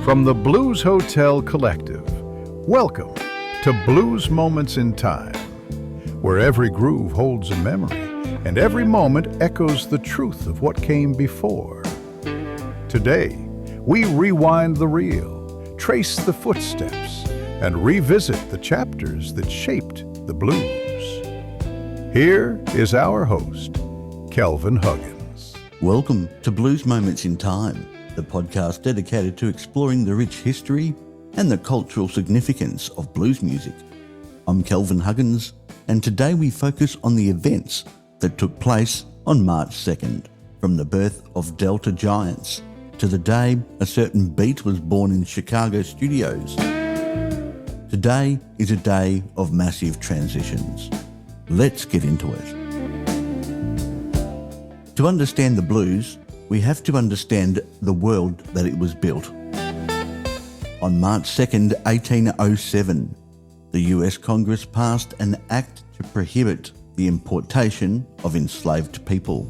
From the Blues Hotel Collective, welcome to Blues Moments in Time, where every groove holds a memory and every moment echoes the truth of what came before. Today, we rewind the reel, trace the footsteps, and revisit the chapters that shaped the blues. Here is our host, Kelvin Huggins. Welcome to Blues Moments in Time, the podcast dedicated to exploring the rich history and the cultural significance of blues music. I'm Kelvin Huggins, and today we focus on the events that took place on March 2nd, from the birth of Delta Giants to the day a certain beat was born in Chicago studios. Today is a day of massive transitions. Let's get into it. To understand the blues, we have to understand the world that it was built. On March 2nd, 1807, the US Congress passed an act to prohibit the importation of enslaved people.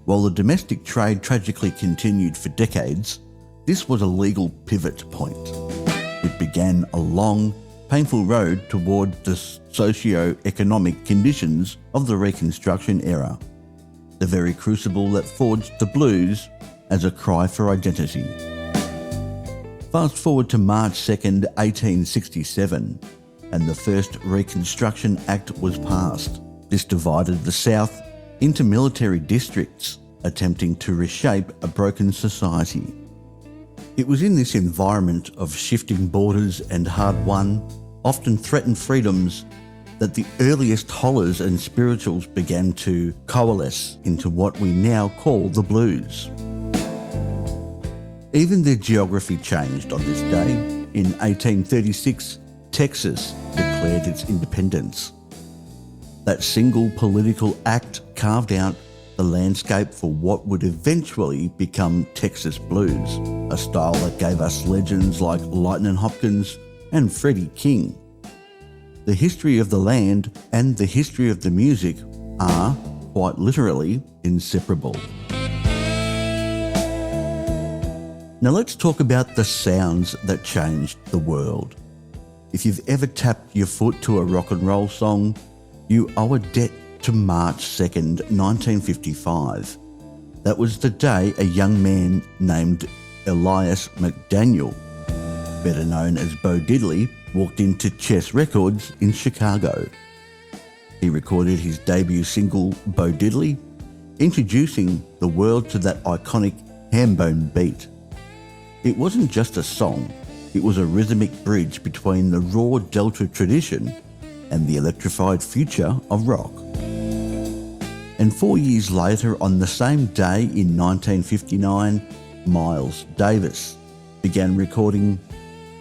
While the domestic trade tragically continued for decades, this was a legal pivot point. It began a long, painful road toward the socio-economic conditions of the Reconstruction era, the very crucible that forged the blues as a cry for identity. Fast forward to March 2nd, 1867, and the first Reconstruction Act was passed. This divided the South into military districts, attempting to reshape a broken society. It was in this environment of shifting borders and hard-won, often threatened freedoms that the earliest hollers and spirituals began to coalesce into what we now call the blues. Even their geography changed on this day. In 1836, Texas declared its independence. That single political act carved out the landscape for what would eventually become Texas blues, a style that gave us legends like Lightnin' Hopkins and Freddie King. The history of the land and the history of the music are, quite literally, inseparable. Now let's talk about the sounds that changed the world. If you've ever tapped your foot to a rock and roll song, you owe a debt to March 2nd, 1955. That was the day a young man named Elias McDaniel, better known as Bo Diddley, walked into Chess Records in Chicago. He recorded his debut single, Bo Diddley, introducing the world to that iconic ham-bone beat. It wasn't just a song, it was a rhythmic bridge between the raw Delta tradition and the electrified future of rock. And 4 years later, on the same day in 1959, Miles Davis began recording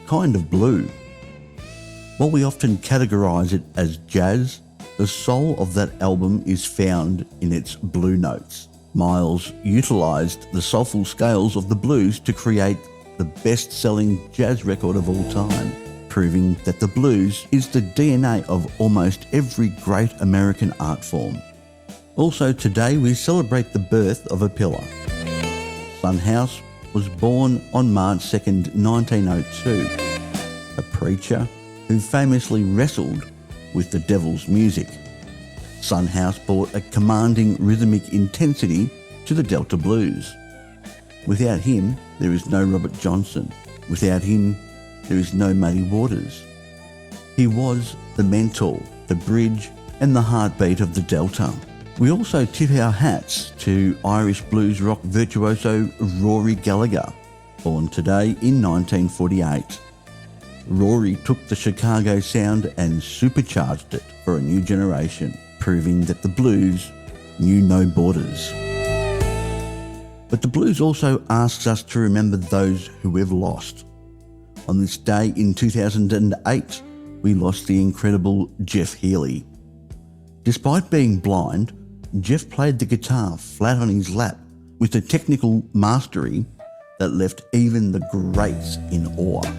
Kind of Blue. While we often categorise it as jazz, the soul of that album is found in its blue notes. Miles utilised the soulful scales of the blues to create the best-selling jazz record of all time, proving that the blues is the DNA of almost every great American art form. Also today we celebrate the birth of a pillar. Son House was born on March 2nd, 1902, a preacher who famously wrestled with the devil's music. Son House brought a commanding rhythmic intensity to the Delta blues. Without him, there is no Robert Johnson. Without him, there is no Muddy Waters. He was the mentor, the bridge, and the heartbeat of the Delta. We also tip our hats to Irish blues rock virtuoso Rory Gallagher, born today in 1948. Rory took the Chicago sound and supercharged it for a new generation, proving that the blues knew no borders. But the blues also asks us to remember those who we've lost. On this day in 2008, we lost the incredible Jeff Healey. Despite being blind, Jeff played the guitar flat on his lap with a technical mastery that left even the greats in awe.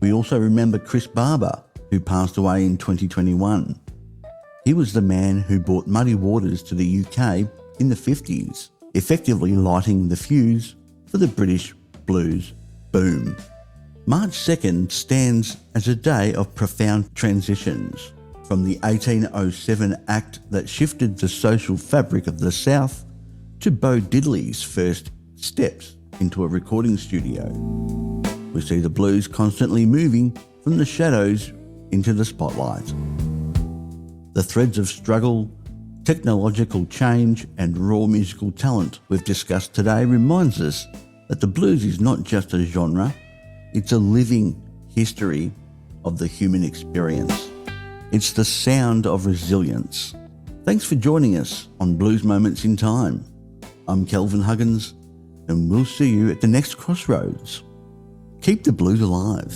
We also remember Chris Barber, who passed away in 2021. He was the man who brought Muddy Waters to the UK in the 50s, effectively lighting the fuse for the British blues boom. March 2nd stands as a day of profound transitions, from the 1807 act that shifted the social fabric of the South to Bo Diddley's first steps into a recording studio. We see the blues constantly moving from the shadows into the spotlight. The threads of struggle, technological change and raw musical talent we've discussed today reminds us that the blues is not just a genre, it's a living history of the human experience. It's the sound of resilience. Thanks for joining us on Blues Moments in Time. I'm Kelvin Huggins, and we'll see you at the next crossroads. Keep the blues alive.